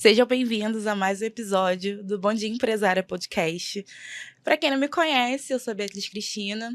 Sejam bem-vindos a mais um episódio do Bom Dia Empresária Podcast. Para quem não me conhece, eu sou a Beatriz Cristina,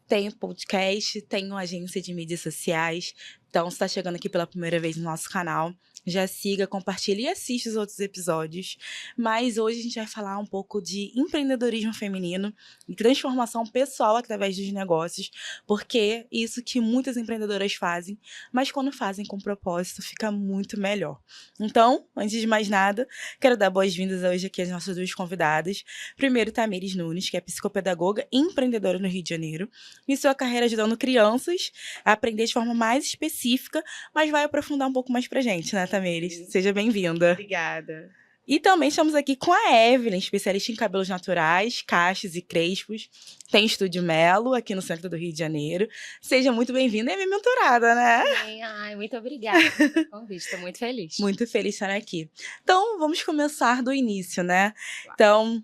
tenho podcast, tenho agência de mídias sociais, então se está chegando aqui pela primeira vez no nosso canal, já siga, compartilhe e assista os outros episódios. Mas hoje a gente vai falar um pouco de empreendedorismo feminino e transformação pessoal através dos negócios, porque isso que muitas empreendedoras fazem, mas quando fazem com propósito fica muito melhor. Então, antes de mais nada, quero dar boas-vindas hoje aqui às nossas duas convidadas. Primeiro, Tamires Nunes, que é psicopedagoga e empreendedora no Rio de Janeiro, e sua carreira ajudando crianças a aprender de forma mais específica, mas vai aprofundar um pouco mais pra gente, né, Tamires? Seja bem-vinda. Obrigada. E também estamos aqui com a Evelyn, especialista em cabelos naturais, cachos e crespos. Tem Estúdio Melo, aqui no centro do Rio de Janeiro. Seja muito bem-vinda, é minha mentorada, né? Ai, muito obrigada pelo convite, estou muito feliz. Muito feliz de estar aqui. Então, vamos começar do início, né? Então,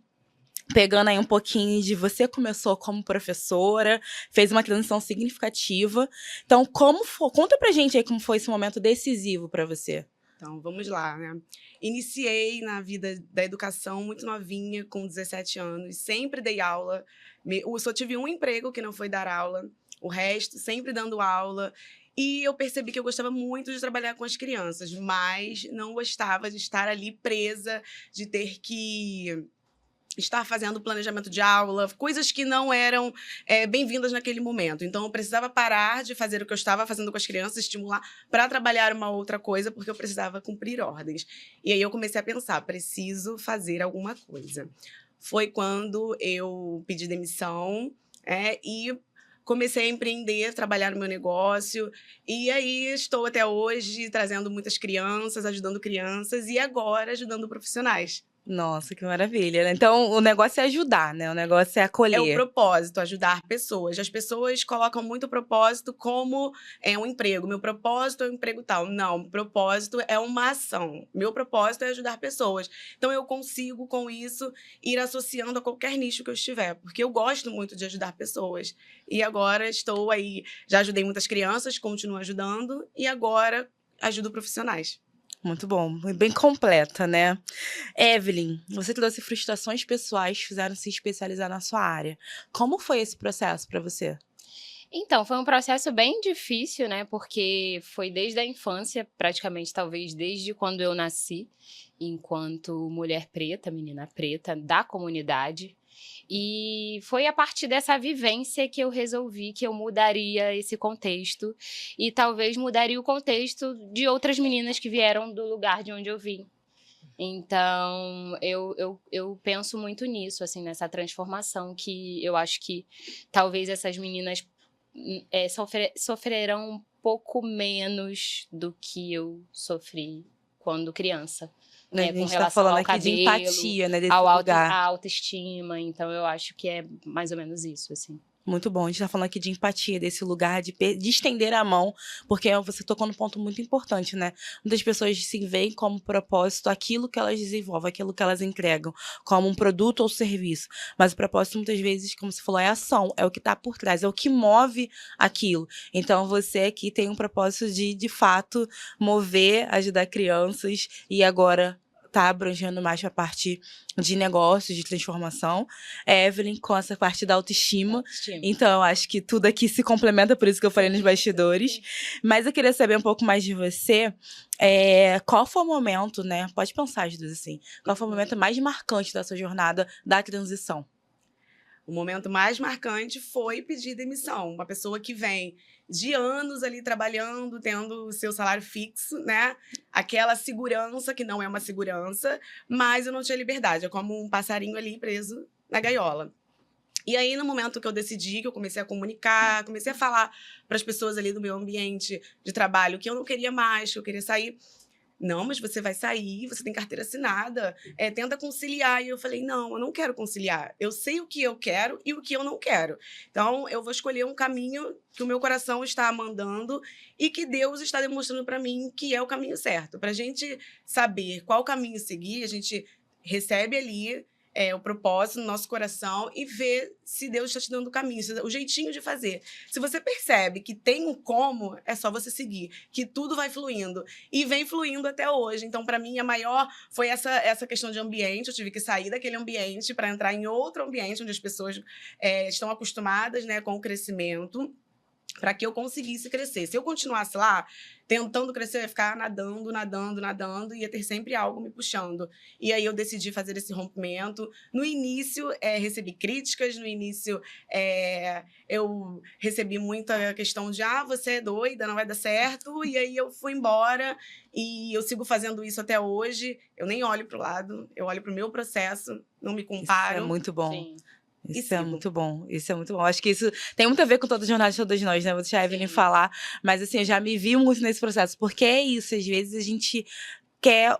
pegando aí um pouquinho de você começou como professora, fez uma transição significativa. Então, conta pra gente aí como foi esse momento decisivo para você. Então, vamos lá, né? Iniciei na vida da educação muito novinha, com 17 anos. Sempre dei aula. Eu só tive um emprego que não foi dar aula. O resto, sempre dando aula. E eu percebi que eu gostava muito de trabalhar com as crianças, mas não gostava de estar ali presa, de ter que estar fazendo planejamento de aula, coisas que não eram bem-vindas naquele momento. Então, eu precisava parar de fazer o que eu estava fazendo com as crianças, estimular para trabalhar uma outra coisa, porque eu precisava cumprir ordens. E aí eu comecei a pensar, preciso fazer alguma coisa. Foi quando eu pedi demissão e comecei a empreender, trabalhar no meu negócio. E aí estou até hoje trazendo muitas crianças, ajudando crianças e agora ajudando profissionais. Nossa, que maravilha, né? Então, o negócio é ajudar, né? O negócio é acolher. É o propósito, ajudar pessoas. As pessoas colocam muito o propósito como um emprego. Meu propósito é um emprego tal. Não, o propósito é uma ação. Meu propósito é ajudar pessoas. Então, eu consigo, com isso, ir associando a qualquer nicho que eu estiver. Porque eu gosto muito de ajudar pessoas. E agora estou aí, já ajudei muitas crianças, continuo ajudando. E agora ajudo profissionais. Muito bom, bem completa, né? Evelyn, você trouxe frustrações pessoais que fizeram se especializar na sua área. Como foi esse processo para você? Então, foi um processo bem difícil, né? Porque foi desde a infância, praticamente, talvez desde quando eu nasci, enquanto mulher preta, menina preta, da comunidade. E foi a partir dessa vivência que eu resolvi que eu mudaria esse contexto e talvez mudaria o contexto de outras meninas que vieram do lugar de onde eu vim. Então, eu penso muito nisso, assim, nessa transformação que eu acho que talvez essas meninas sofrerão um pouco menos do que eu sofri quando criança. A gente Com está relação falando ao aqui cabelo, de empatia, né, desse à lugar. autoestima. Então, eu acho que é mais ou menos isso, assim. Muito bom, a gente está falando aqui de empatia, desse lugar de estender a mão, porque você tocou num ponto muito importante, né? Muitas pessoas se veem como propósito aquilo que elas desenvolvem, aquilo que elas entregam, como um produto ou serviço. Mas o propósito, muitas vezes, como você falou, é ação, é o que está por trás, é o que move aquilo. Então, você aqui tem um propósito de fato, mover, ajudar crianças e agora tá abrangendo mais a parte de negócios, de transformação. Evelyn com essa parte da autoestima. Então, eu acho que tudo aqui se complementa, por isso que eu falei nos bastidores. Mas eu queria saber um pouco mais de você. Qual foi o momento, né? Pode pensar, Judith, assim. Qual foi o momento mais marcante da sua jornada da transição? O momento mais marcante foi pedir demissão. Uma pessoa que vem de anos ali trabalhando, tendo o seu salário fixo, né? Aquela segurança que não é uma segurança, mas eu não tinha liberdade. É como um passarinho ali preso na gaiola. E aí, no momento que eu decidi, que eu comecei a comunicar, comecei a falar para as pessoas ali do meu ambiente de trabalho que eu não queria mais, que eu queria sair. Não, mas você vai sair, você tem carteira assinada, tenta conciliar. E eu falei, não, eu não quero conciliar. Eu sei o que eu quero e o que eu não quero. Então, eu vou escolher um caminho que o meu coração está mandando e que Deus está demonstrando para mim que é o caminho certo. Para a gente saber qual caminho seguir, a gente recebe ali o propósito no nosso coração e ver se Deus está te dando o caminho, o jeitinho de fazer. Se você percebe que tem um como, é só você seguir, que tudo vai fluindo. E vem fluindo até hoje. Então, para mim, a maior foi essa questão de ambiente. Eu tive que sair daquele ambiente para entrar em outro ambiente onde as pessoas estão acostumadas, né, com o crescimento, para que eu conseguisse crescer. Se eu continuasse lá, tentando crescer, eu ia ficar nadando, ia ter sempre algo me puxando. E aí eu decidi fazer esse rompimento. No início, recebi críticas, no início eu recebi muita questão de você é doida, não vai dar certo, e aí eu fui embora, e eu sigo fazendo isso até hoje. Eu nem olho para o lado, eu olho para o meu processo, não me comparo. Isso é muito bom. Sim. Isso é muito bom, isso é muito bom. Acho que isso tem muito a ver com toda a jornada de todas nós, né? Vou deixar a Evelyn falar, mas assim, eu já me vi muito nesse processo, porque é isso, às vezes a gente quer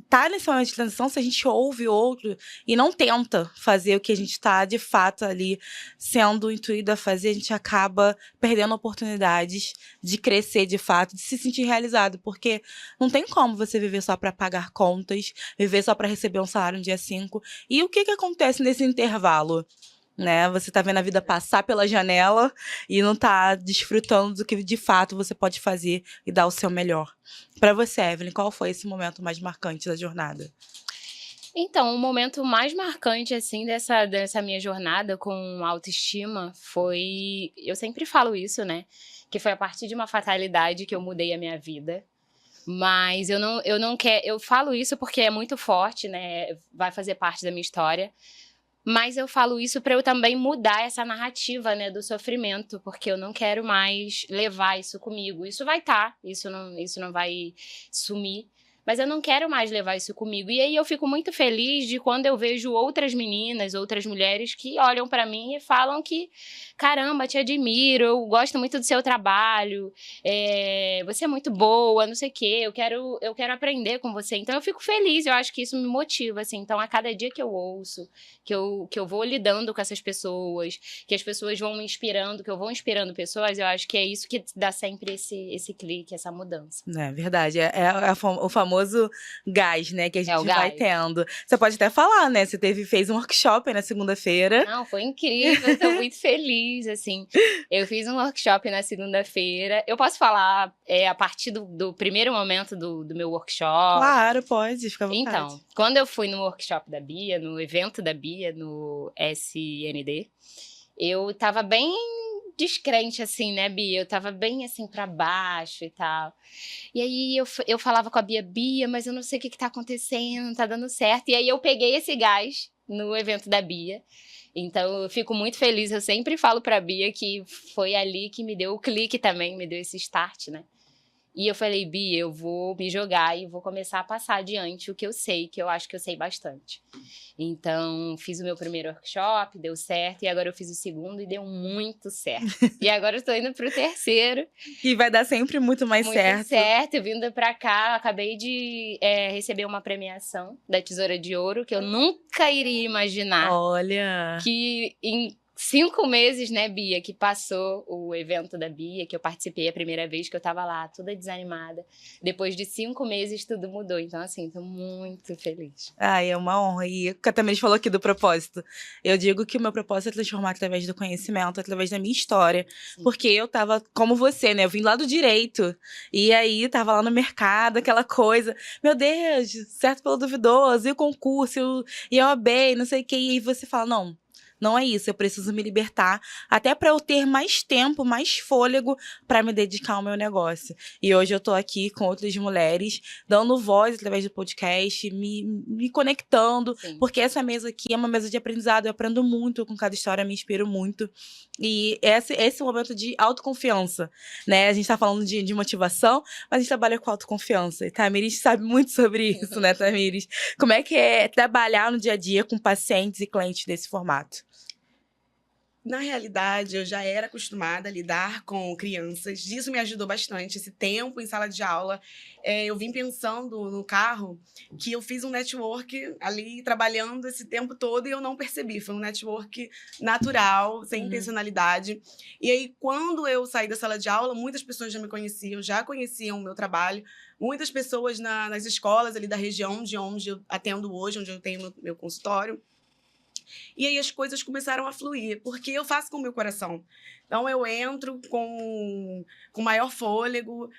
tá nesse momento de transição, se a gente ouve outro e não tenta fazer o que a gente tá, de fato, ali sendo intuído a fazer, a gente acaba perdendo oportunidades de crescer, de fato, de se sentir realizado, porque não tem como você viver só para pagar contas, viver só para receber um salário no dia 5. E o que acontece nesse intervalo? Né? Você tá vendo a vida passar pela janela e não tá desfrutando do que de fato você pode fazer e dar o seu melhor. Para você, Evelyn, qual foi esse momento mais marcante da jornada? Então, o momento mais marcante, assim, dessa minha jornada com autoestima foi... Eu sempre falo isso, né? Que foi a partir de uma fatalidade que eu mudei a minha vida. Mas eu não quero... Eu falo isso porque é muito forte, né? Vai fazer parte da minha história. Mas eu falo isso para eu também mudar essa narrativa, né, do sofrimento, porque eu não quero mais levar isso comigo. Isso vai estar, isso não vai sumir, mas eu não quero mais levar isso comigo. E aí eu fico muito feliz de quando eu vejo outras meninas, outras mulheres que olham para mim e falam que, caramba, te admiro, eu gosto muito do seu trabalho, você é muito boa, não sei o quê, eu quero aprender com você. Então eu fico feliz, eu acho que isso me motiva, assim. Então a cada dia que eu ouço, que eu vou lidando com essas pessoas, que as pessoas vão me inspirando, que eu vou inspirando pessoas, eu acho que é isso que dá sempre esse clique, essa mudança. É verdade, o famoso gás, né, que a gente vai gás. tendo. Você pode até falar, né, você fez um workshop na segunda-feira. Não, foi incrível, eu tô muito feliz, assim. Eu fiz um workshop na segunda-feira. Eu posso falar a partir do primeiro momento do meu workshop? Claro, pode, fica à vontade. Então, quando eu fui no workshop da Bia, no evento da Bia, no SND, eu tava bem descrente, assim, né, Bia? Eu tava bem, assim, pra baixo e tal. E aí eu falava com a Bia, mas eu não sei o que tá acontecendo, não tá dando certo. E aí eu peguei esse gás no evento da Bia. Então eu fico muito feliz, eu sempre falo pra Bia que foi ali que me deu o clique também, me deu esse start, né? E eu falei, Bia, eu vou me jogar e vou começar a passar adiante o que eu sei, que eu acho que eu sei bastante. Então, fiz o meu primeiro workshop, deu certo, e agora eu fiz o segundo e deu muito certo. E agora eu tô indo pro terceiro. E vai dar sempre muito mais certo. Muito certo, vindo pra cá, acabei de receber uma premiação da Tesoura de Ouro, que eu nunca iria imaginar. Olha! Que em 5 meses, né, Bia, que passou o evento da Bia, que eu participei a primeira vez, que eu tava lá, toda desanimada. Depois de 5 meses, tudo mudou. Então, assim, tô muito feliz. Ai, é uma honra. E o Catamires falou aqui do propósito. Eu digo que o meu propósito é transformar através do conhecimento, através da minha história. Sim. Porque eu tava como você, né? Eu vim lá do direito. E aí, tava lá no mercado, aquela coisa. Meu Deus, certo pelo duvidoso, e o concurso, e a OAB, não sei o quê. E aí você fala, não é isso, eu preciso me libertar, até para eu ter mais tempo, mais fôlego para me dedicar ao meu negócio. E hoje eu tô aqui com outras mulheres, dando voz através do podcast, me conectando, sim, porque essa mesa aqui é uma mesa de aprendizado, eu aprendo muito com cada história, me inspiro muito. E esse momento de autoconfiança, né? A gente tá falando de motivação, mas a gente trabalha com autoconfiança. E Tamires sabe muito sobre isso, né, Tamires? Como é que é trabalhar no dia a dia com pacientes e clientes desse formato? Na realidade, eu já era acostumada a lidar com crianças. Isso me ajudou bastante. Esse tempo em sala de aula, eu vim pensando no carro que eu fiz um network ali, trabalhando esse tempo todo, e eu não percebi. Foi um network natural, sem intencionalidade. E aí, quando eu saí da sala de aula, muitas pessoas já me conheciam, já conheciam o meu trabalho. Muitas pessoas nas escolas ali da região de onde eu atendo hoje, onde eu tenho meu consultório, E aí as coisas começaram a fluir, porque eu faço com o meu coração. Então, eu entro com maior fôlego,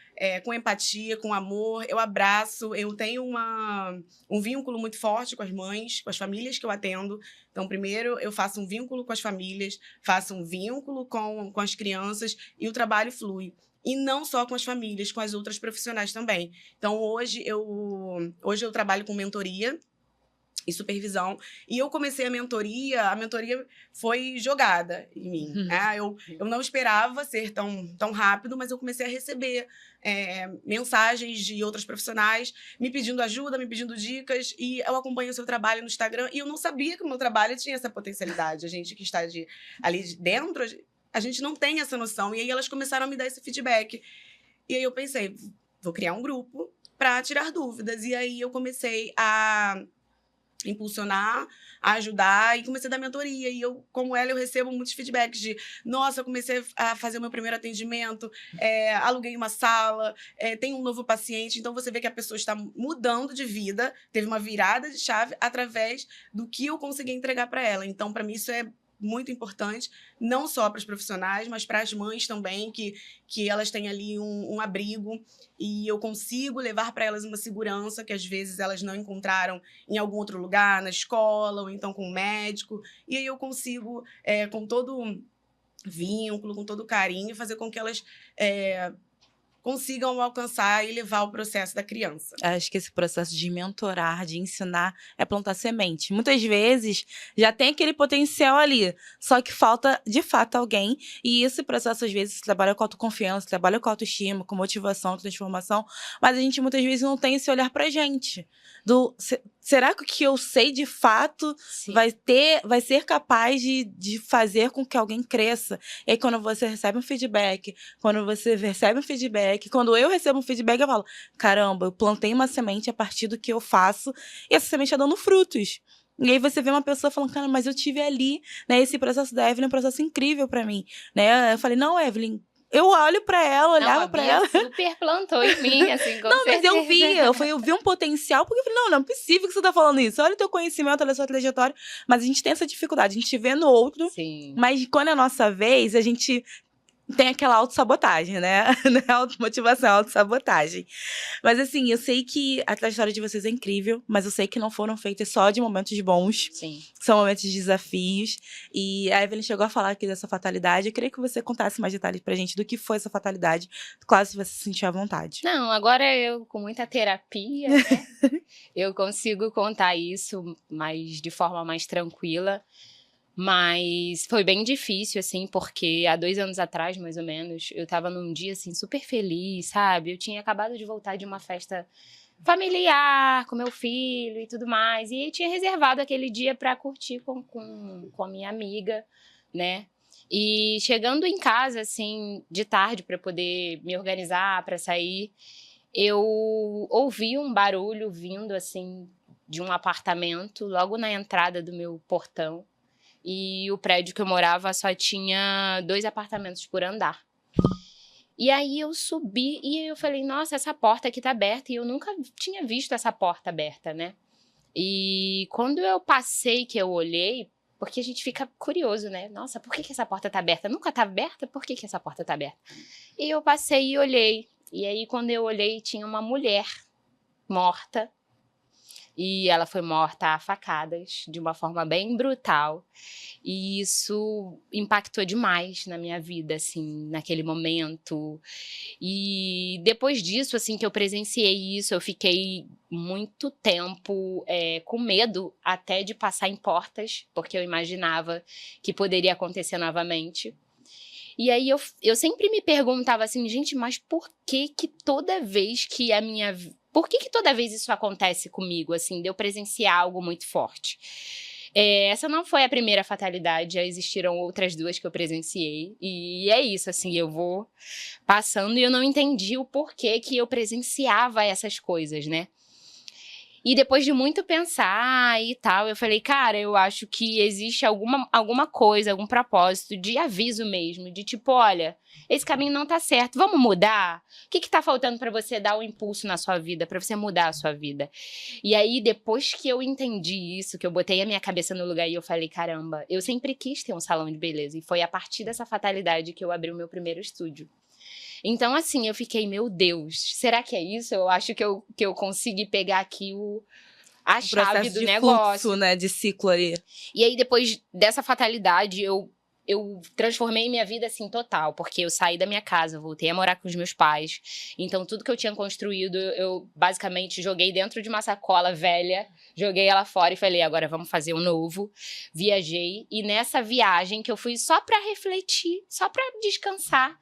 com empatia, com amor, eu abraço, eu tenho um vínculo muito forte com as mães, com as famílias que eu atendo. Então, primeiro, eu faço um vínculo com as famílias, faço um vínculo com as crianças e o trabalho flui. E não só com as famílias, com as outras profissionais também. Então, hoje eu trabalho com mentoria e supervisão. E eu comecei a mentoria foi jogada em mim. Né? Eu não esperava ser tão rápido, mas eu comecei a receber mensagens de outras profissionais me pedindo ajuda, me pedindo dicas, e eu acompanho o seu trabalho no Instagram, e eu não sabia que o meu trabalho tinha essa potencialidade. A gente que está ali dentro, a gente não tem essa noção. E aí elas começaram a me dar esse feedback. E aí eu pensei, vou criar um grupo para tirar dúvidas. E aí eu comecei a impulsionar, a ajudar, e comecei a dar mentoria. E eu, como ela, eu recebo muitos feedbacks de, nossa, eu comecei a fazer o meu primeiro atendimento, aluguei uma sala, tem um novo paciente. Então, você vê que a pessoa está mudando de vida, teve uma virada de chave através do que eu consegui entregar para ela. Então, para mim, isso é muito importante, não só para os profissionais, mas para as mães também, que elas têm ali um abrigo, e eu consigo levar para elas uma segurança que às vezes elas não encontraram em algum outro lugar, na escola, ou então com o médico. E aí eu consigo, com todo vínculo, com todo carinho, fazer com que elas consigam alcançar e levar o processo da criança. Acho que esse processo de mentorar, de ensinar, é plantar semente. Muitas vezes já tem aquele potencial ali, só que falta, de fato, alguém. E esse processo, às vezes, trabalha com autoconfiança, trabalha com autoestima, com motivação, com transformação, mas a gente muitas vezes não tem esse olhar pra gente. Será que o que eu sei, de fato, vai ser capaz de fazer com que alguém cresça? E aí, quando você recebe um feedback, quando eu recebo um feedback, eu falo, caramba, eu plantei uma semente a partir do que eu faço, e essa semente está dando frutos. E aí você vê uma pessoa falando, cara, mas eu tive ali, né, esse processo da Evelyn é um processo incrível pra mim, né? Eu falei, não, Evelyn, eu olho pra ela, olhava pra ela. Super plantou em mim, assim, com não, certeza. Mas eu vi um potencial, porque eu falei, não é possível que você tá falando isso. Olha o teu conhecimento, olha a sua trajetória. Mas a gente tem essa dificuldade, a gente vê no outro. Sim. Mas quando é a nossa vez, a gente tem aquela autossabotagem, né? Não é automotivação, é autossabotagem. Mas assim, eu sei que a trajetória de vocês é incrível, mas eu sei que não foram feitas só de momentos bons. Sim. São momentos de desafios. E a Evelyn chegou a falar aqui dessa fatalidade. Eu queria que você contasse mais detalhes pra gente do que foi essa fatalidade. Claro, se você se sentir à vontade. Não, agora eu, com muita terapia, né, eu consigo contar isso, mas de forma mais tranquila. Mas foi bem difícil, assim, porque há 2 anos atrás, mais ou menos, eu tava num dia, assim, super feliz, sabe? Eu tinha acabado de voltar de uma festa familiar com meu filho e tudo mais. E eu tinha reservado aquele dia pra curtir com a minha amiga, né? E chegando em casa, assim, de tarde, pra poder me organizar pra sair, eu ouvi um barulho vindo, assim, de um apartamento logo na entrada do meu portão. E o prédio que eu morava só tinha 2 apartamentos por andar. E aí eu subi e eu falei, nossa, essa porta aqui tá aberta. E eu nunca tinha visto essa porta aberta, né? E quando eu passei, que eu olhei, porque a gente fica curioso, né? Nossa, por que essa porta tá aberta? Nunca tá aberta? Por que essa porta tá aberta? E eu passei e olhei. E aí quando eu olhei, tinha uma mulher morta. E ela foi morta a facadas, de uma forma bem brutal. E isso impactou demais na minha vida, assim, naquele momento. E depois disso, assim, que eu presenciei isso, eu fiquei muito tempo com medo até de passar em portas, porque eu imaginava que poderia acontecer novamente. E aí eu sempre me perguntava assim, gente, mas por que toda vez que a minha... Por que toda vez isso acontece comigo, assim, de eu presenciar algo muito forte? Essa não foi a primeira fatalidade, já existiram outras 2 que eu presenciei. E é isso, assim, eu vou passando e eu não entendi o porquê que eu presenciava essas coisas, né? E depois de muito pensar e tal, eu falei, cara, eu acho que existe alguma coisa, algum propósito de aviso mesmo, de tipo, olha, esse caminho não tá certo, vamos mudar? O que tá faltando pra você dar um impulso na sua vida, pra você mudar a sua vida? E aí, depois que eu entendi isso, que eu botei a minha cabeça no lugar e eu falei, caramba, eu sempre quis ter um salão de beleza. E foi a partir dessa fatalidade que eu abri o meu primeiro estúdio. Então, assim, eu fiquei, meu Deus, será que é isso? Eu acho que eu consegui pegar aqui a chave do de negócio. fluxo, né? De ciclo ali. E aí, depois dessa fatalidade, eu transformei minha vida, assim, total. Porque eu saí da minha casa, voltei a morar com os meus pais. Então, tudo que eu tinha construído, eu basicamente joguei dentro de uma sacola velha. Joguei ela fora e falei, agora vamos fazer um novo. Viajei. E nessa viagem, que eu fui só pra refletir, só pra descansar,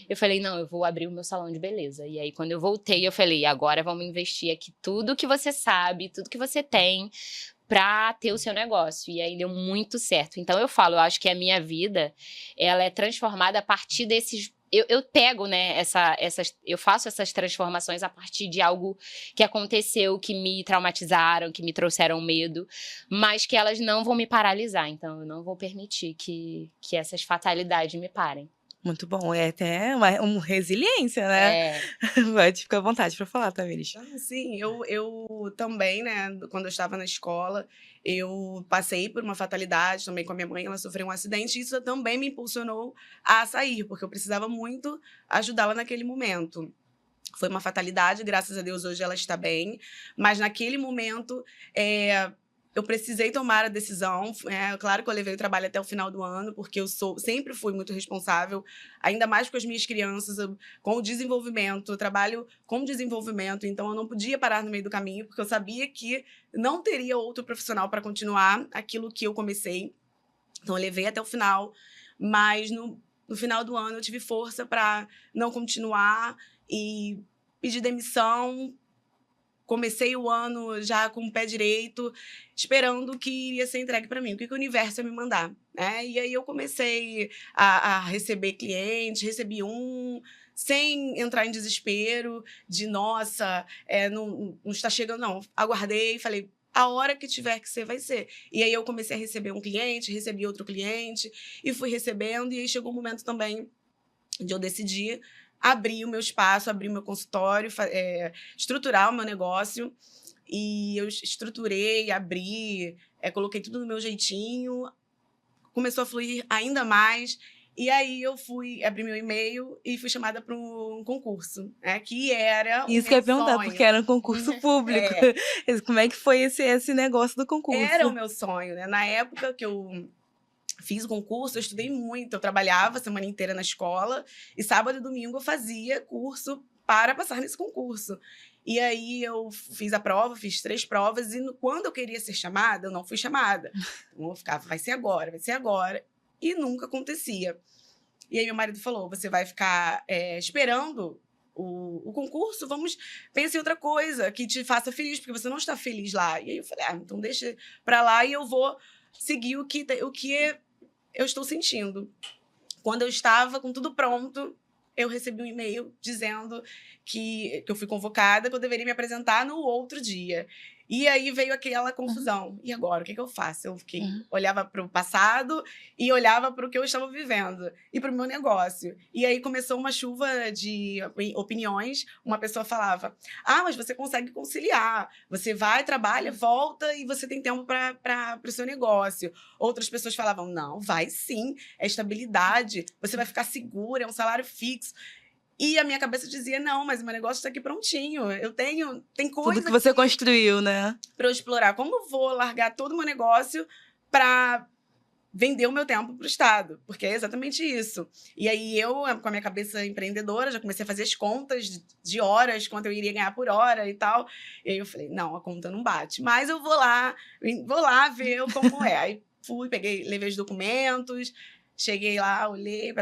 eu falei, não, eu vou abrir o meu salão de beleza. E aí, quando eu voltei, eu falei, agora vamos investir aqui tudo que você sabe, tudo que você tem pra ter o seu negócio. E aí, deu muito certo. Então, eu falo, eu acho que a minha vida, ela é transformada a partir desses... Eu pego, né, eu faço essas transformações a partir de algo que aconteceu, que me traumatizaram, que me trouxeram medo, mas que elas não vão me paralisar. Então, eu não vou permitir que essas fatalidades me parem. Muito bom. É até uma resiliência, né? Pode ficar à vontade pra falar, Tamires. Sim, eu também, né, quando eu estava na escola, eu passei por uma fatalidade também com a minha mãe, ela sofreu um acidente, e isso também me impulsionou a sair, porque eu precisava muito ajudá-la naquele momento. Foi uma fatalidade, graças a Deus hoje ela está bem, mas naquele momento eu precisei tomar a decisão. Claro que eu levei o trabalho até o final do ano, porque eu sempre fui muito responsável, ainda mais com as minhas crianças, com o desenvolvimento. Eu trabalho com desenvolvimento, então eu não podia parar no meio do caminho, porque eu sabia que não teria outro profissional para continuar aquilo que eu comecei. Então eu levei até o final, mas no final do ano eu tive força para não continuar e pedir demissão. Comecei o ano já com o pé direito, esperando o que iria ser entregue para mim, o que o universo ia me mandar, né? E aí eu comecei a receber clientes, recebi sem entrar em desespero, de nossa, não está chegando, não. Aguardei, falei, a hora que tiver que ser, vai ser. E aí eu comecei a receber um cliente, recebi outro cliente, e fui recebendo, e aí chegou um momento também de eu decidir abrir o meu espaço, abrir o meu consultório, estruturar o meu negócio. E eu estruturei, abri, coloquei tudo do meu jeitinho. Começou a fluir ainda mais. E aí eu fui abrir meu e-mail e fui chamada para um concurso, que era Isso que eu ia perguntar, porque era um concurso público. Como é que foi esse negócio do concurso? Era o meu sonho, né? Na época que eu fiz o concurso, eu estudei muito. Eu trabalhava a semana inteira na escola e sábado e domingo eu fazia curso para passar nesse concurso. E aí eu fiz a prova, fiz 3 provas, e quando eu queria ser chamada, eu não fui chamada. Então eu ficava, vai ser agora, e nunca acontecia. E aí meu marido falou, você vai ficar esperando o concurso, pense em outra coisa que te faça feliz, porque você não está feliz lá. E aí eu falei, então deixa pra lá e eu vou seguir o que eu estou sentindo. Quando eu estava com tudo pronto, eu recebi um e-mail dizendo que eu fui convocada, que eu deveria me apresentar no outro dia. E aí veio aquela confusão. E agora, o que eu faço? Eu olhava para o passado e olhava para o que eu estava vivendo e para o meu negócio. E aí começou uma chuva de opiniões. Uma pessoa falava, mas você consegue conciliar. Você vai, trabalha, volta e você tem tempo para o seu negócio. Outras pessoas falavam, não, vai sim, é estabilidade, você vai ficar segura, é um salário fixo. E a minha cabeça dizia, não, mas o meu negócio está aqui prontinho. Tem coisa tudo que você construiu, né? Para eu explorar. Como eu vou largar todo o meu negócio para vender o meu tempo para o Estado? Porque é exatamente isso. E aí eu, com a minha cabeça empreendedora, já comecei a fazer as contas de horas, quanto eu iria ganhar por hora e tal. E aí eu falei, não, a conta não bate. Mas eu vou lá ver como é. Aí fui, levei os documentos, cheguei lá, olhei,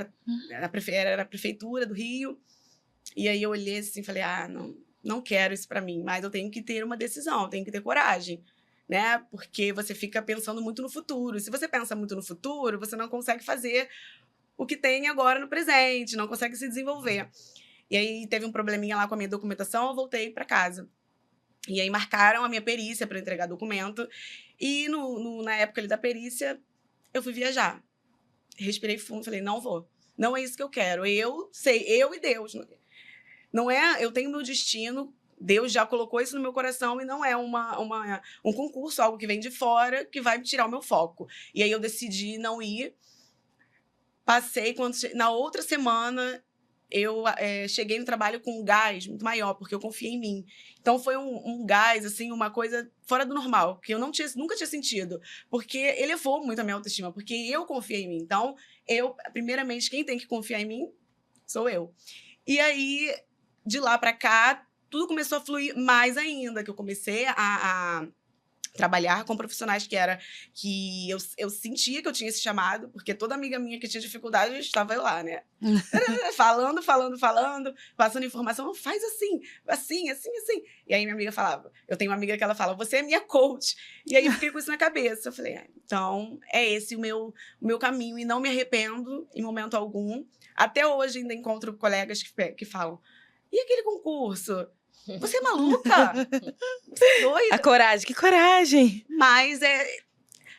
era a prefeitura do Rio, e aí eu olhei assim e falei, não quero isso para mim, mas eu tenho que ter uma decisão, eu tenho que ter coragem, né? Porque você fica pensando muito no futuro. Se você pensa muito no futuro, você não consegue fazer o que tem agora no presente, não consegue se desenvolver. E aí teve um probleminha lá com a minha documentação, eu voltei para casa. E aí marcaram a minha perícia para entregar documento. E na época ali da perícia, eu fui viajar. Respirei fundo, falei, não vou. Não é isso que eu quero. Eu sei, eu e Deus. Não é, eu tenho meu destino, Deus já colocou isso no meu coração e não é um concurso, algo que vem de fora, que vai me tirar o meu foco. E aí eu decidi não ir. Passei, na outra semana, eu cheguei no trabalho com um gás muito maior, porque eu confiei em mim. Então, foi um gás, assim, uma coisa fora do normal, que eu nunca tinha sentido. Porque elevou muito a minha autoestima, porque eu confiei em mim. Então, primeiramente, quem tem que confiar em mim sou eu. E aí, de lá para cá, tudo começou a fluir mais ainda, que eu comecei a trabalhar com profissionais que eu sentia que eu tinha esse chamado, porque toda amiga minha que tinha dificuldade, estava eu lá, né? falando, passando informação, faz assim. E aí minha amiga falava, eu tenho uma amiga que ela fala, você é minha coach. E aí eu fiquei com isso na cabeça. Eu falei, então é esse o meu caminho e não me arrependo em momento algum. Até hoje ainda encontro colegas que falam, e aquele concurso? Você é maluca? Você é doida? A coragem, que coragem! Mas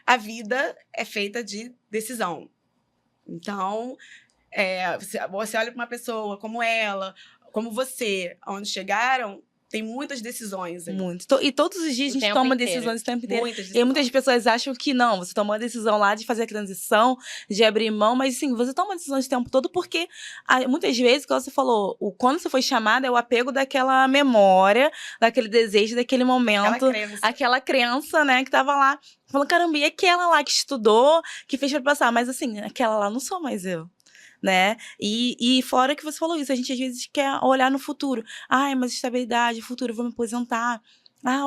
a vida é feita de decisão. Então, você olha para uma pessoa como ela, como você, onde chegaram, tem muitas decisões aí. Muito. E todos os dias a gente toma decisões o tempo inteiro. Muitas E aí muitas pessoas acham que não, você tomou a decisão lá de fazer a transição, de abrir mão, mas sim, você toma decisões o tempo todo porque muitas vezes, como você falou, quando você foi chamada é o apego daquela memória, daquele desejo, daquele momento, aquela crença, né, que tava lá. Falando, caramba, e aquela lá que estudou, que fez pra passar? Mas assim, aquela lá não sou mais eu. Né? E fora que você falou isso, a gente às vezes quer olhar no futuro. Ai, mas estabilidade, futuro, vou me aposentar.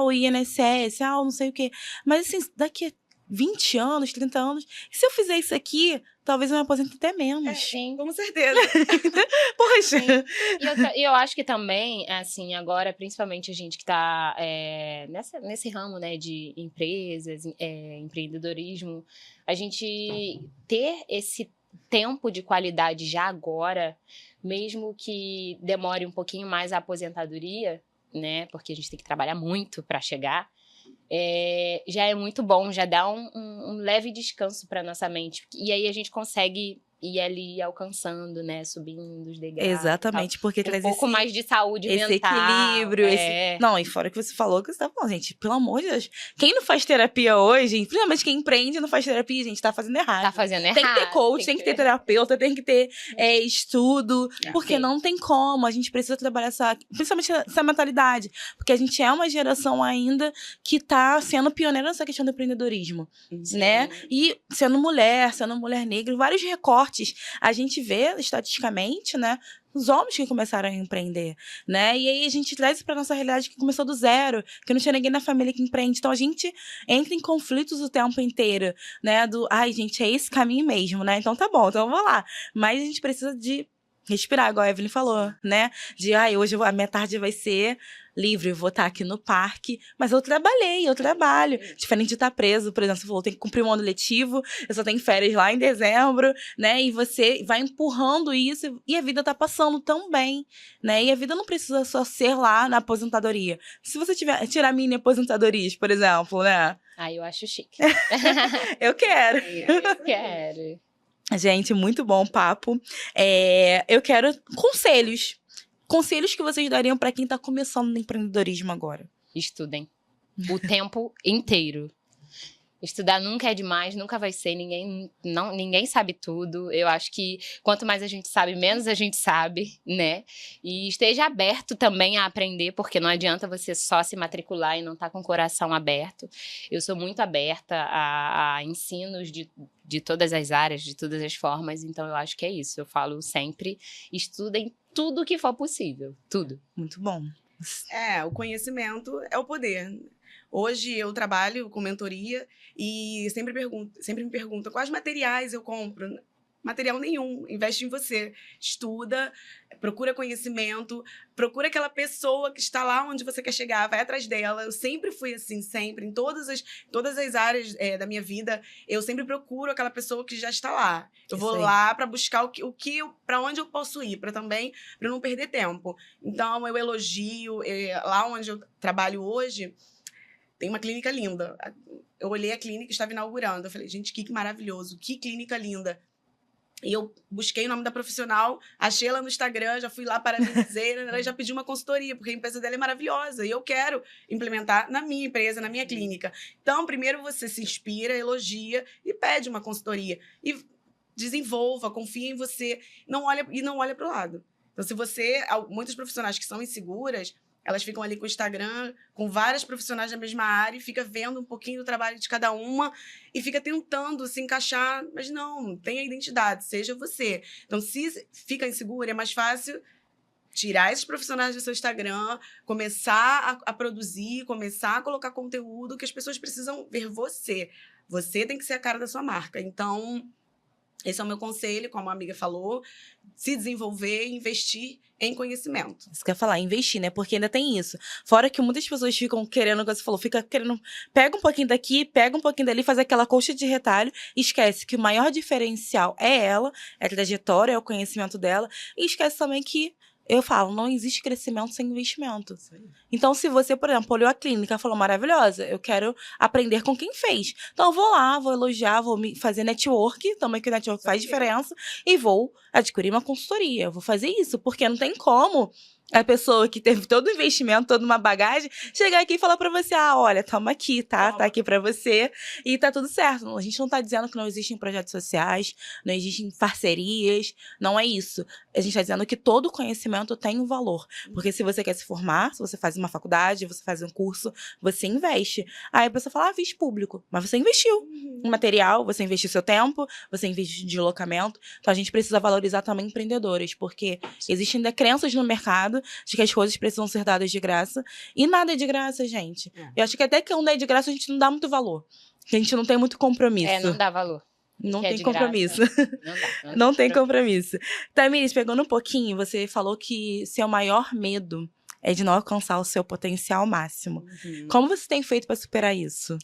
O INSS, não sei o quê. Mas assim, daqui a 20 anos, 30 anos, se eu fizer isso aqui, talvez eu me aposente até menos. Sim, com certeza. Poxa! E eu acho que também, assim, agora, principalmente a gente que está nesse ramo, né, de empresas, empreendedorismo, a gente ter esse tempo de qualidade já agora, mesmo que demore um pouquinho mais a aposentadoria, né? Porque a gente tem que trabalhar muito para chegar. Já é muito bom, já dá um leve descanso para nossa mente. E aí a gente consegue ir ali alcançando, né? Subindo os degraus. Exatamente, porque traz um pouco mais de saúde esse mental. Equilíbrio. Não, e fora que você falou que você tá falando, gente, pelo amor de Deus. Quem não faz terapia hoje, principalmente quem empreende e não faz terapia, gente, tá fazendo errado. Tá fazendo errado. Tem que ter coach, tem que ter terapeuta, tem que ter estudo, porque não tem como. A gente precisa trabalhar principalmente essa mentalidade, porque a gente é uma geração ainda que tá sendo pioneira nessa questão do empreendedorismo, né? E sendo mulher negra, vários recortes. A gente vê, estatisticamente, né, os homens que começaram a empreender, né? E aí a gente traz isso pra nossa realidade que começou do zero, que não tinha ninguém na família que empreende. Então a gente entra em conflitos o tempo inteiro, né? Gente, é esse caminho mesmo, né? Então tá bom, então eu vou lá. Mas a gente precisa de respirar, igual a Evelyn falou, né? Hoje a minha tarde vai ser livre, eu vou estar aqui no parque, mas eu trabalho. Diferente de estar preso, por exemplo, você falou, tem que cumprir um ano letivo, eu só tenho férias lá em dezembro, né? E você vai empurrando isso e a vida tá passando tão bem, né? E a vida não precisa só ser lá na aposentadoria. Se você tirar mini aposentadorias, por exemplo, né? Eu acho chique. Eu quero. Eu quero. Gente, muito bom o papo. Eu quero conselhos. Conselhos que vocês dariam para quem tá começando no empreendedorismo agora? Estudem. O tempo inteiro. Estudar nunca é demais, nunca vai ser. Ninguém sabe tudo. Eu acho que quanto mais a gente sabe, menos a gente sabe, né? E esteja aberto também a aprender, porque não adianta você só se matricular e não estar com o coração aberto. Eu sou muito aberta a ensinos de todas as áreas, de todas as formas. Então, eu acho que é isso. Eu falo sempre, estudem tudo que for possível. Tudo. Muito bom. O conhecimento é o poder. Hoje eu trabalho com mentoria e sempre me perguntam quais materiais eu compro. material nenhum. Investe em você. Estuda, procura conhecimento, procura aquela pessoa que está lá onde você quer chegar, vai atrás dela. Eu sempre fui assim, sempre. Em todas as áreas da minha vida, eu sempre procuro aquela pessoa que já está lá. Eu vou lá para buscar para onde eu posso ir, para não perder tempo. Então, eu elogio. Lá onde eu trabalho hoje, tem uma clínica linda. Eu olhei a clínica que estava inaugurando. Eu falei, gente, que maravilhoso, que clínica linda. E eu busquei o nome da profissional, achei ela no Instagram, já fui lá parabenizei, ela já pediu uma consultoria, porque a empresa dela é maravilhosa e eu quero implementar na minha empresa, na minha clínica. Então, primeiro você se inspira, elogia e pede uma consultoria. E desenvolva, confia em você, não olha para o lado. Então, muitos profissionais que são inseguras, elas ficam ali com o Instagram, com várias profissionais da mesma área, e fica vendo um pouquinho do trabalho de cada uma e fica tentando se encaixar. Mas não, tenha identidade, seja você. Então, se fica insegura, é mais fácil tirar esses profissionais do seu Instagram, começar a produzir, começar a colocar conteúdo que as pessoas precisam ver você. Você tem que ser a cara da sua marca. Então, esse é o meu conselho, como a amiga falou, se desenvolver, investir em conhecimento. Isso que eu ia falar, investir, né? Porque ainda tem isso. Fora que muitas pessoas ficam querendo, como você falou, fica querendo, pega um pouquinho daqui, pega um pouquinho dali, faz aquela colcha de retalho, e esquece que o maior diferencial é ela, é a trajetória, é o conhecimento dela, e esquece também que, eu falo, não existe crescimento sem investimento. Então, se você, por exemplo, olhou a clínica e falou, maravilhosa, eu quero aprender com quem fez. Então, eu vou lá, vou elogiar, vou fazer network, também que o network faz diferença, e vou adquirir uma consultoria. Eu vou fazer isso, porque não tem como a pessoa que teve todo o investimento, toda uma bagagem, chegar aqui e falar pra você, olha, toma aqui, tá? Tá aqui pra você e tá tudo certo. A gente não tá dizendo que não existem projetos sociais, não existem parcerias, não é isso. A gente tá dizendo que todo conhecimento tem um valor. Porque se você quer se formar, se você faz uma faculdade, você faz um curso, você investe. Aí a pessoa fala, visto público, mas você investiu em material, você investiu seu tempo, você investiu em deslocamento. Então a gente precisa valorizar também empreendedores, porque existem ainda crenças no mercado de que as coisas precisam ser dadas de graça. E nada é de graça, gente. Eu acho que até que quando é de graça, a gente não dá muito valor. Porque a gente não tem muito compromisso. Não dá valor. Não que tem é compromisso. Não Não tem compromisso. Tamiris, pegando um pouquinho, você falou que seu maior medo é de não alcançar o seu potencial máximo. Como você tem feito para superar isso?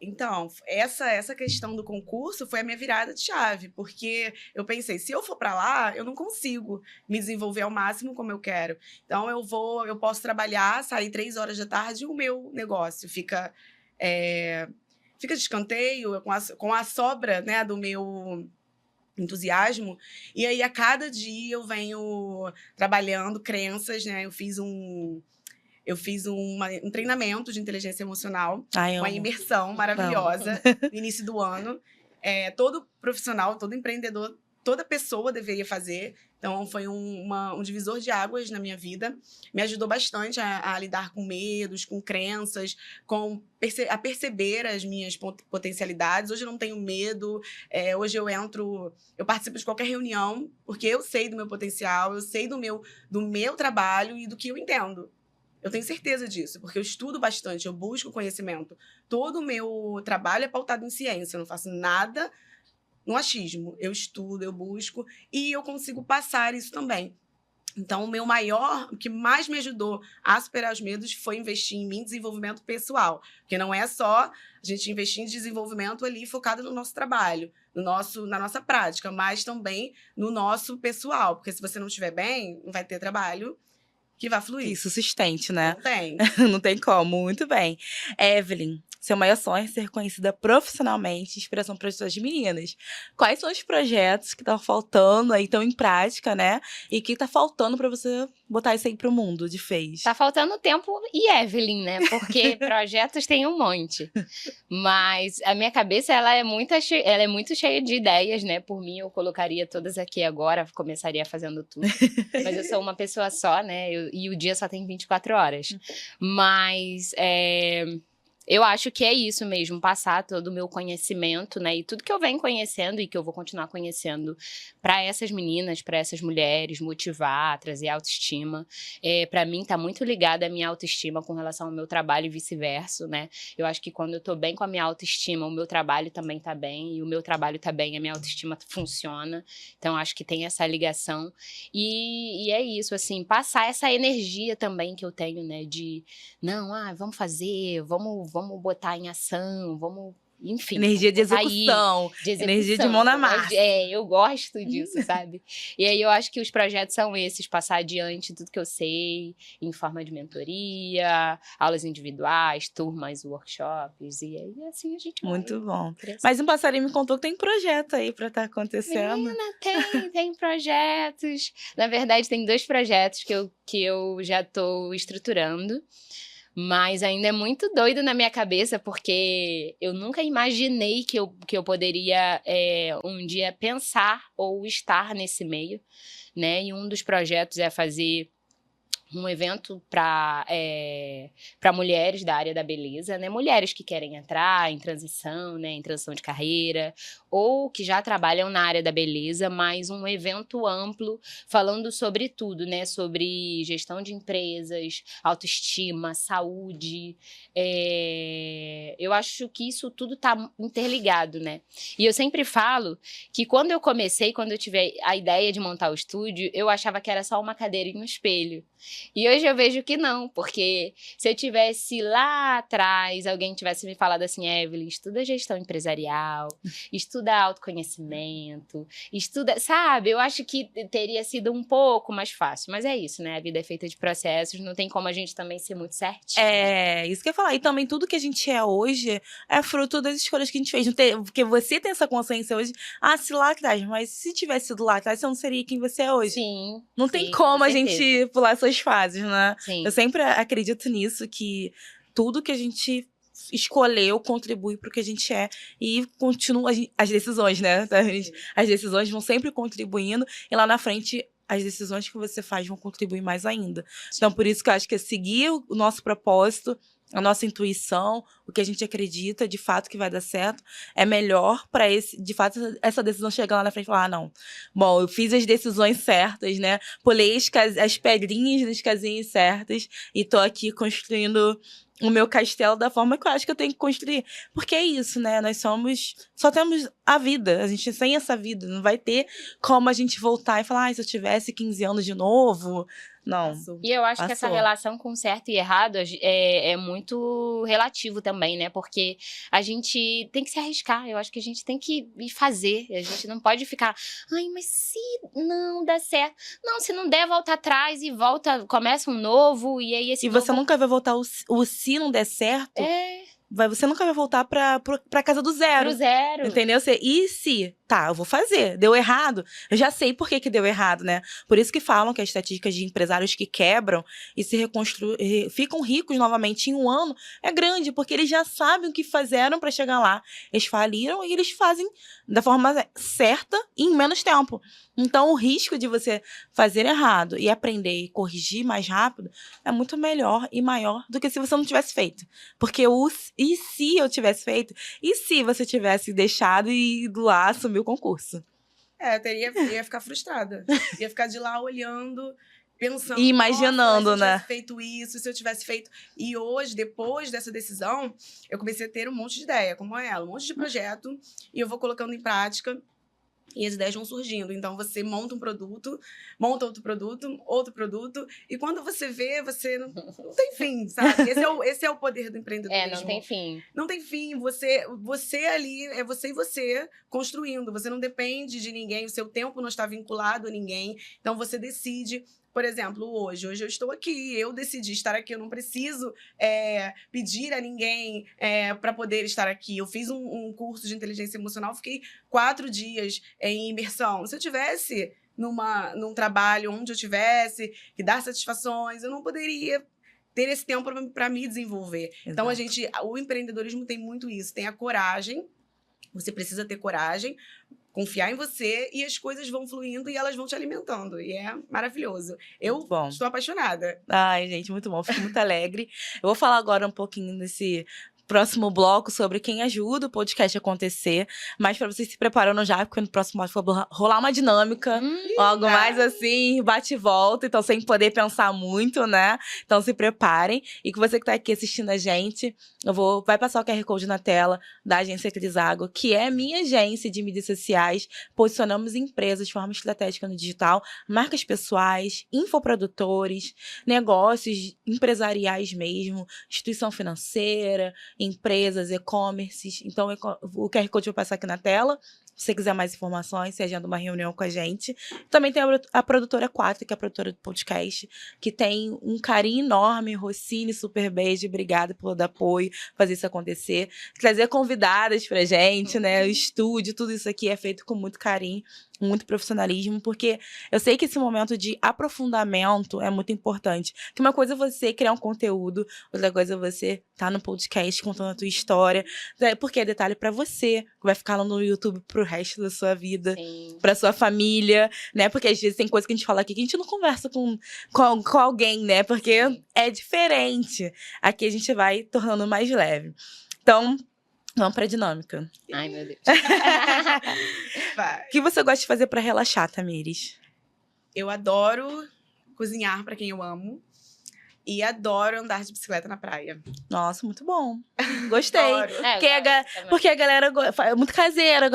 Então, essa questão do concurso foi a minha virada de chave, porque eu pensei, se eu for para lá, eu não consigo me desenvolver ao máximo como eu quero. Então, eu posso trabalhar, sair 3 horas da tarde e o meu negócio fica de escanteio, com a sobra, né, do meu entusiasmo. E aí, a cada dia, eu venho trabalhando crenças, né? Eu fiz um treinamento de inteligência emocional, uma imersão maravilhosa no início do ano. Todo profissional, todo empreendedor, toda pessoa deveria fazer. Então, foi um divisor de águas na minha vida. Me ajudou bastante a lidar com medos, com crenças, a perceber as minhas potencialidades. Hoje eu não tenho medo. Hoje eu participo de qualquer reunião, porque eu sei do meu potencial, eu sei do meu trabalho e do que eu entendo. Eu tenho certeza disso, porque eu estudo bastante, eu busco conhecimento. Todo o meu trabalho é pautado em ciência, eu não faço nada no achismo. Eu estudo, eu busco e eu consigo passar isso também. Então, o que mais me ajudou a superar os medos foi investir em mim, desenvolvimento pessoal. Porque não é só a gente investir em desenvolvimento ali focado no nosso trabalho, na nossa prática, mas também no nosso pessoal. Porque se você não estiver bem, não vai ter trabalho que vai fluir. Que sustente, né? Não tem. Não tem como. Muito bem. Evelyn, seu maior sonho é ser conhecida profissionalmente, inspiração para as meninas. Quais são os projetos que estão faltando aí, estão em prática, né? E que está faltando para você botar isso aí pro mundo de vez? Tá faltando tempo e Evelyn, né? Porque projetos tem um monte. Mas a minha cabeça, ela é muito cheia de ideias, né? Por mim, eu colocaria todas aqui agora, começaria fazendo tudo. Mas eu sou uma pessoa só, né? E o dia só tem 24 horas. Mas eu acho que é isso mesmo, passar todo o meu conhecimento, né? E tudo que eu venho conhecendo e que eu vou continuar conhecendo para essas meninas, para essas mulheres, motivar, trazer autoestima. Para mim, tá muito ligada a minha autoestima com relação ao meu trabalho e vice-versa, né? Eu acho que quando eu tô bem com a minha autoestima, o meu trabalho também tá bem, e o meu trabalho tá bem, a minha autoestima funciona. Então, acho que tem essa ligação. E é isso, assim, passar essa energia também que eu tenho, né? De, não, vamos fazer, vamos botar em ação, vamos, enfim. Energia de execução, energia de mão na massa. Eu gosto disso, sabe? E aí eu acho que os projetos são esses, passar adiante tudo que eu sei, em forma de mentoria, aulas individuais, turmas, workshops, e aí assim a gente vai. Muito bom. Crescer. Mas um passarinho me contou que tem projeto aí pra estar acontecendo. Menina, tem projetos. Na verdade, tem 2 projetos que eu já tô estruturando. Mas ainda é muito doido na minha cabeça, porque eu nunca imaginei que eu poderia um dia pensar ou estar nesse meio, né? E um dos projetos é fazer um evento para mulheres da área da beleza, né? Mulheres que querem entrar em transição, né? Em transição de carreira, ou que já trabalham na área da beleza, mas um evento amplo falando sobre tudo, né? Sobre gestão de empresas, autoestima, saúde. Eu acho que isso tudo está interligado, né? E eu sempre falo que quando eu comecei, quando eu tive a ideia de montar o estúdio, eu achava que era só uma cadeira e um espelho. E hoje eu vejo que não, porque se eu tivesse lá atrás, alguém tivesse me falado assim, Evelyn, estuda gestão empresarial, estuda autoconhecimento, estuda, sabe? Eu acho que teria sido um pouco mais fácil, mas é isso, né? A vida é feita de processos, não tem como a gente também ser muito certinho. Isso que eu ia falar. E também tudo que a gente é hoje é fruto das escolhas que a gente fez. Porque você tem essa consciência hoje, se lá atrás, mas se tivesse sido lá atrás, você não seria quem você é hoje. Sim. Não tem como a gente pular essas fases, né? Sim. Eu sempre acredito nisso, que tudo que a gente escolheu contribui para o que a gente é e continua as decisões, né? As decisões vão sempre contribuindo e lá na frente as decisões que você faz vão contribuir mais ainda. Sim. Então, por isso que eu acho que é seguir o nosso propósito, a nossa intuição, o que a gente acredita, de fato, que vai dar certo, é melhor para de fato, essa decisão chegar lá na frente e falar, não, bom, eu fiz as decisões certas, né? Pulei as pedrinhas das casinhas certas e tô aqui construindo o meu castelo da forma que eu acho que eu tenho que construir. Porque é isso, né? Nós só temos a vida. A gente sem essa vida. Não vai ter como a gente voltar e falar, se eu tivesse 15 anos de novo... Não. E eu acho que essa relação com certo e errado é muito relativo também, né? Porque a gente tem que se arriscar. Eu acho que a gente tem que ir fazer. A gente não pode ficar, mas se não der certo. Não, se não der, volta atrás e começa um novo. E aí esse novo... você nunca vai voltar o se não der certo. Você nunca vai voltar pra casa do zero. Pro zero. Entendeu? E se... eu vou fazer. Deu errado. Eu já sei por que deu errado, né? Por isso que falam que as estatísticas de empresários que quebram e se reconstruem, ficam ricos novamente em um ano, é grande, porque eles já sabem o que fizeram para chegar lá. Eles faliram e eles fazem da forma certa e em menos tempo. Então, o risco de você fazer errado e aprender e corrigir mais rápido é muito melhor e maior do que se você não tivesse feito. Porque e se eu tivesse feito? E se você tivesse deixado e ido lá assumir o concurso? Ia ficar frustrada. Ia ficar de lá olhando, pensando... E imaginando, se eu né? tivesse feito isso, se eu tivesse feito... E hoje, depois dessa decisão, eu comecei a ter um monte de ideia, como ela, um monte de projeto, e eu vou colocando em prática. E as ideias vão surgindo. Então, você monta um produto, monta outro produto, e quando você vê, você não tem fim, sabe? Esse é o poder do empreendedorismo. Não tem fim. Não tem fim. Você ali, é você e você construindo. Você não depende de ninguém, o seu tempo não está vinculado a ninguém. Então, você decide... Por exemplo, hoje eu estou aqui, eu decidi estar aqui, eu não preciso pedir a ninguém para poder estar aqui. Eu fiz um curso de inteligência emocional, fiquei 4 dias em imersão. Se eu tivesse num trabalho onde eu tivesse que dar satisfações, eu não poderia ter esse tempo para me desenvolver. Exato. Então, o empreendedorismo tem muito isso, tem a coragem, você precisa ter coragem, confiar em você e as coisas vão fluindo e elas vão te alimentando. E é maravilhoso. Eu estou apaixonada. Ai, gente, muito bom. Fico muito alegre. Eu vou falar agora um pouquinho desse próximo bloco sobre quem ajuda o podcast a acontecer. Mas pra vocês se preparando já, porque no próximo bloco vai rolar uma dinâmica. Algo mais assim, bate e volta. Então, sem poder pensar muito, né? Então, se preparem. E que você que tá aqui assistindo a gente, vai passar o QR Code na tela da agência Crisago, que é minha agência de mídias sociais. Posicionamos empresas de forma estratégica no digital, marcas pessoais, infoprodutores, negócios empresariais mesmo, instituição financeira, empresas, e-commerces. Então, o QR Code vai passar aqui na tela. Se você quiser mais informações, você agenda uma reunião com a gente. Também tem a produtora 4, que é a produtora do podcast, que tem um carinho enorme. Rossini, super beijo, obrigada pelo apoio, fazer isso acontecer. Trazer convidadas pra gente, né? O estúdio, tudo isso aqui é feito com muito carinho, muito profissionalismo, porque eu sei que esse momento de aprofundamento é muito importante. Que uma coisa é você criar um conteúdo, outra coisa é você estar no podcast contando a tua história, porque é detalhe pra você, que vai ficar lá no YouTube pro resto da sua vida, pra sua família, né? Porque às vezes tem coisa que a gente fala aqui que a gente não conversa com alguém, né? Porque é diferente. Aqui a gente vai tornando mais leve. Então, vamos pra dinâmica. Ai, meu Deus. O que você gosta de fazer pra relaxar, Tamires? Eu adoro cozinhar pra quem eu amo. E adoro andar de bicicleta na praia. Nossa, muito bom. Gostei. Adoro. Porque a galera é muito caseira.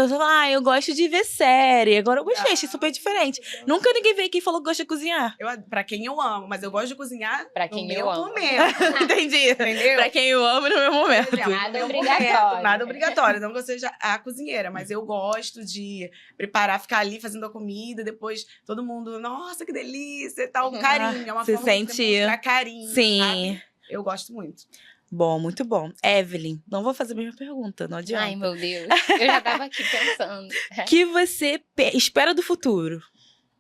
Eu gosto de ver série. Agora eu gostei, achei super diferente. Nunca ninguém veio aqui e falou que gosta de cozinhar. Pra quem eu amo, mas eu gosto de cozinhar pra quem no eu meu amo. momento. Entendi. Entendeu? Pra quem eu amo no meu momento. Nada obrigatório. Nada obrigatório. Não que eu seja a cozinheira, mas eu gosto de preparar, ficar ali fazendo a comida, depois todo mundo, nossa, que delícia e tal. Um carinho, é uma Você forma de sente... demonstrar carinho. Sim. Sabe? Eu gosto muito. Bom, muito bom. Evelyn, não vou fazer a mesma pergunta, não adianta. Ai, meu Deus. Eu já tava aqui pensando. O que você espera do futuro?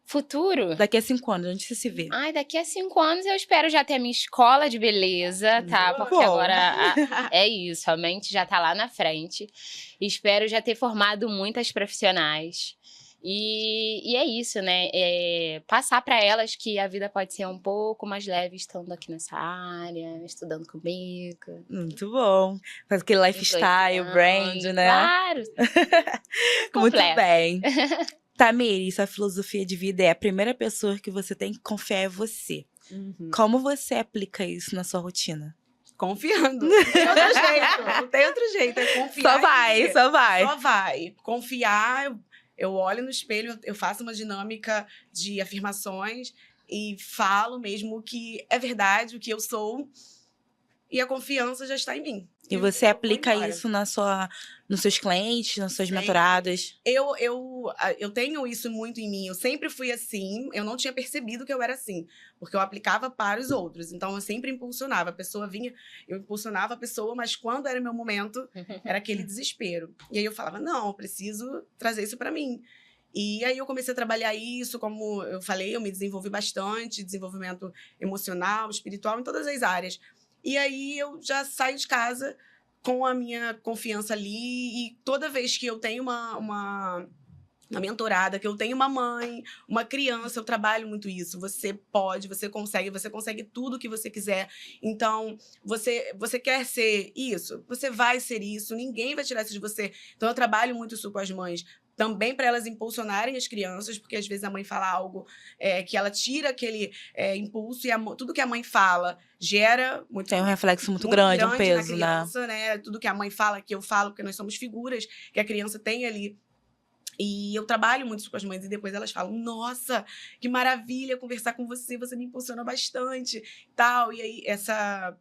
Futuro? Daqui a 5 anos, onde você se vê? Ai, daqui a 5 anos eu espero já ter a minha escola de beleza, tá? Porque Bom. agora é isso, a mente já tá lá na frente. Espero já ter formado muitas profissionais. E é isso, né? Passar para elas que a vida pode ser um pouco mais leve estando aqui nessa área, estudando comigo. Muito bom. Faz aquele lifestyle, brand, né? Claro! Muito bem. Tamires, sua filosofia de vida é a primeira pessoa que você tem que confiar é você. Como você aplica isso na sua rotina? Confiando. Não tem outro jeito. Não tem outro jeito. É confiar. Só vai. Só vai. Confiar. Eu olho no espelho, eu faço uma dinâmica de afirmações e falo mesmo o que é verdade, o que eu sou. E a confiança já está em mim. E você aplica isso nos seus clientes, nas suas mentoradas? Eu tenho isso muito em mim. Eu sempre fui assim. Eu não tinha percebido que eu era assim. Porque eu aplicava para os outros. Então, eu sempre impulsionava. A pessoa vinha, eu impulsionava a pessoa. Mas quando era meu momento, era aquele desespero. E aí eu falava, não, eu preciso trazer isso para mim. E aí eu comecei a trabalhar isso. Como eu falei, eu me desenvolvi bastante. Desenvolvimento emocional, espiritual, em todas as áreas. E aí eu já saio de casa com a minha confiança ali. E toda vez que eu tenho uma mentorada, que eu tenho uma mãe, uma criança, eu trabalho muito isso. Você pode, você consegue tudo que você quiser. Então, você quer ser isso? Você vai ser isso. Ninguém vai tirar isso de você. Então, eu trabalho muito isso com as mães. Também para elas impulsionarem as crianças, porque às vezes a mãe fala algo que ela tira aquele impulso e tudo que a mãe fala gera muito. Tem um reflexo muito grande, um peso, na criança, né? Tudo que a mãe fala, que eu falo, porque nós somos figuras que a criança tem ali. E eu trabalho muito com as mães e depois elas falam, nossa, que maravilha conversar com você me impulsiona bastante, tal. E aí, essa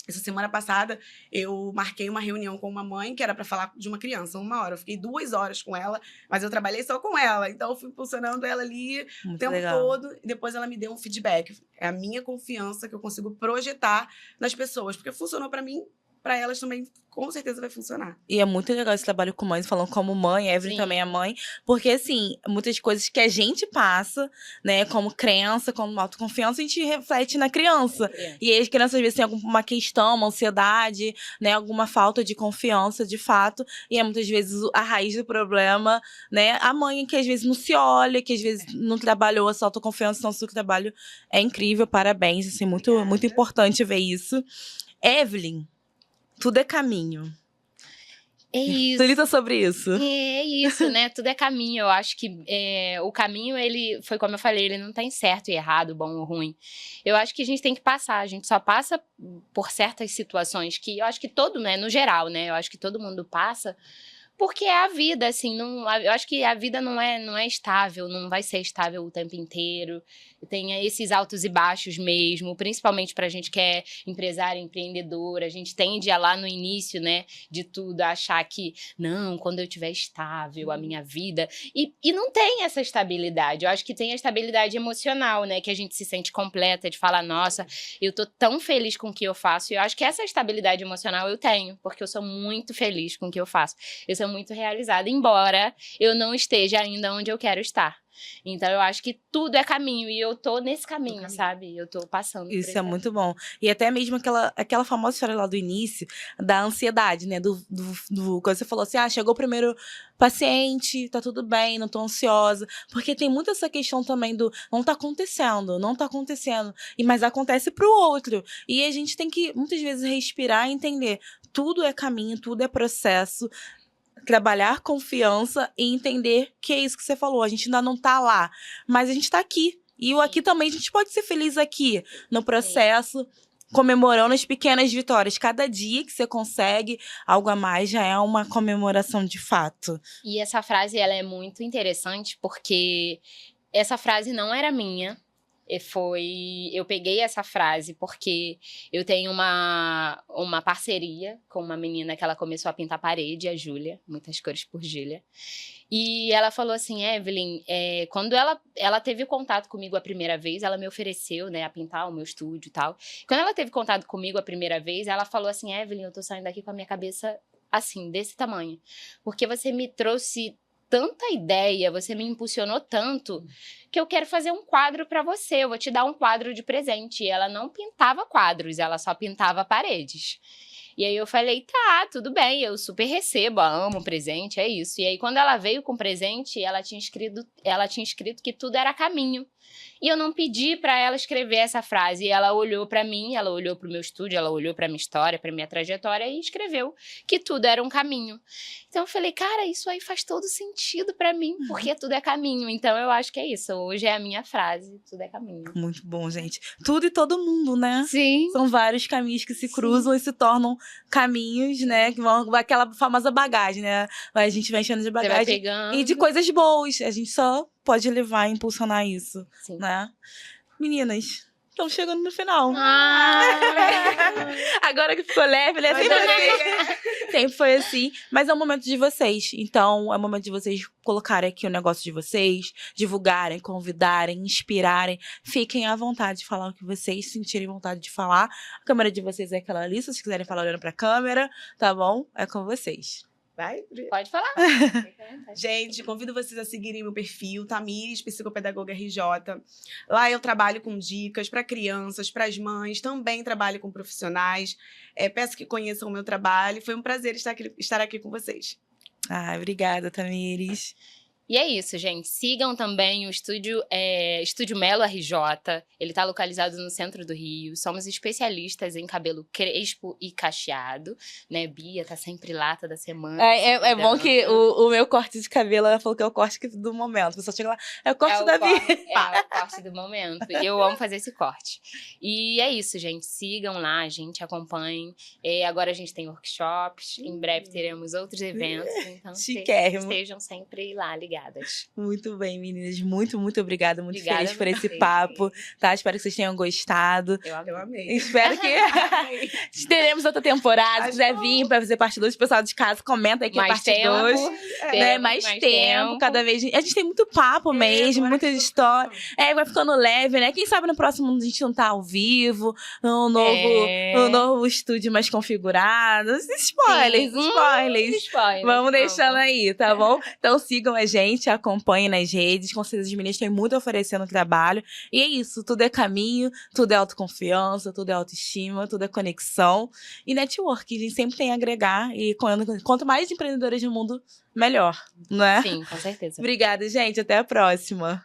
semana passada, eu marquei uma reunião com uma mãe que era para falar de uma criança, 1 hora. Eu fiquei 2 horas com ela, mas eu trabalhei só com ela. Então, eu fui impulsionando ela ali o tempo todo. E depois ela me deu um feedback. É a minha confiança que eu consigo projetar nas pessoas. Porque funcionou para mim, para elas também, com certeza vai funcionar. E é muito legal esse trabalho com mães, falando como mãe, Evelyn também é mãe. Porque, assim, muitas coisas que a gente passa, né, como crença, como autoconfiança, a gente reflete na criança. E aí as crianças, às vezes, têm alguma questão, uma ansiedade, né, alguma falta de confiança, de fato. E é muitas vezes a raiz do problema, né, a mãe que às vezes não se olha, que às vezes não trabalhou essa autoconfiança. Então, o seu trabalho é incrível, parabéns. Assim, muito importante ver isso. Evelyn, tudo é caminho. É isso. Reflita sobre isso. É isso, né? Tudo é caminho. Eu acho que o caminho, ele foi como eu falei, ele não tem certo e errado, bom ou ruim. Eu acho que a gente tem que passar. A gente só passa por certas situações que eu acho que todo, né? No geral, né? Eu acho que todo mundo passa. Porque é a vida, assim, eu acho que a vida não é estável, não vai ser estável o tempo inteiro. Tem esses altos e baixos mesmo, principalmente pra gente que é empresário, empreendedor. A gente tende a lá no início, né, de tudo, a achar que, não, quando eu estiver estável, a minha vida... E não tem essa estabilidade. Eu acho que tem a estabilidade emocional, né, que a gente se sente completa, de falar, nossa, eu tô tão feliz com o que eu faço. E eu acho que essa estabilidade emocional eu tenho, porque eu sou muito feliz com o que eu faço. Eu sou muito realizada, embora eu não esteja ainda onde eu quero estar. Então, eu acho que tudo é caminho, e eu tô nesse caminho, sabe? Eu tô passando por Isso é muito bom. E até mesmo aquela famosa história lá do início, da ansiedade, né? Quando você falou assim, chegou o primeiro paciente, tá tudo bem, não tô ansiosa. Porque tem muito essa questão também do, não tá acontecendo. Mas acontece pro outro. E a gente tem que, muitas vezes, respirar e entender, tudo é caminho, tudo é processo. Trabalhar confiança e entender que é isso que você falou. A gente ainda não tá lá, mas a gente tá aqui. E o aqui também, a gente pode ser feliz aqui, no processo, comemorando as pequenas vitórias. Cada dia que você consegue algo a mais já é uma comemoração de fato. E essa frase, ela é muito interessante, porque essa frase não era minha. Eu peguei essa frase porque eu tenho uma parceria com uma menina que ela começou a pintar parede, a Júlia, muitas cores por Júlia. E ela falou assim, Evelyn, quando ela teve contato comigo a primeira vez, ela me ofereceu, né, a pintar o meu estúdio e tal. Quando ela teve contato comigo a primeira vez, ela falou assim, Evelyn, eu tô saindo daqui com a minha cabeça assim, desse tamanho. Porque você me trouxe tanta ideia, você me impulsionou tanto, que eu quero fazer um quadro para você, eu vou te dar um quadro de presente. E ela não pintava quadros, ela só pintava paredes. E aí eu falei, tá, tudo bem, eu super recebo, amo o presente, é isso. E aí quando ela veio com o presente, ela tinha escrito que tudo era caminho. E eu não pedi para ela escrever essa frase. E ela olhou para mim, ela olhou para o meu estúdio, ela olhou para minha história, para minha trajetória e escreveu que tudo era um caminho. Então eu falei, cara, isso aí faz todo sentido para mim, porque tudo é caminho. Então eu acho que é isso. Hoje é a minha frase, tudo é caminho. Muito bom, gente. Tudo e todo mundo, né? Sim. São vários caminhos que se cruzam e se tornam caminhos, né? Que vão, aquela famosa bagagem, né? A gente vai enchendo de bagagem. Você vai pegando. E de coisas boas. A gente só pode levar e impulsionar isso. Sim. Né? Meninas, estamos chegando no final. Agora que ficou leve, né? Sempre foi assim. Mas é o momento de vocês. Então, é o momento de vocês colocarem aqui o negócio de vocês, divulgarem, convidarem, inspirarem. Fiquem à vontade de falar o que vocês sentirem vontade de falar. A câmera de vocês é aquela ali. Se vocês quiserem falar olhando pra câmera, tá bom? É com vocês. Vai? Pode falar. Gente, convido vocês a seguirem meu perfil, Tamires, Psicopedagoga RJ. Lá eu trabalho com dicas para crianças, para as mães, também trabalho com profissionais. Peço que conheçam o meu trabalho. Foi um prazer estar aqui com vocês. Obrigada, Tamires. E é isso, gente. Sigam também o Estúdio Melo RJ. Ele está localizado no centro do Rio. Somos especialistas em cabelo crespo e cacheado, né? Bia tá sempre lá toda semana. É bom que o meu corte de cabelo, ela falou que é o corte do momento. A pessoa chega lá, é o corte da Bia. É o corte do momento. E eu amo fazer esse corte. E é isso, gente. Sigam lá, gente, acompanhem. Agora a gente tem workshops. Em breve teremos outros eventos. Então, chiquérrimo. Estejam sempre lá ligadas. Muito bem, meninas. Muito, muito obrigada. Muito Obrigada feliz por esse papo, tá? Espero que vocês tenham gostado. Eu amei. Espero que teremos outra temporada. Se quiser vir para fazer parte 2, o pessoal de casa, comenta aí que é parte 2. Né? Mais tempo, cada vez. A gente tem muito papo mesmo, muitas histórias. Vai ficando leve, né? Quem sabe no próximo a gente não tá ao vivo, um novo estúdio mais configurado. Spoilers. Vamos deixando aí, tá bom? Então sigam a gente, acompanhem nas redes. Com certeza as meninas têm muito a oferecer no trabalho. E é isso, tudo é caminho, tudo é autoconfiança, tudo é autoestima, tudo é conexão. E network, a gente sempre tem a agregar. E quanto mais empreendedoras no mundo, melhor, não é? Sim, com certeza. Obrigada, gente. Até a próxima.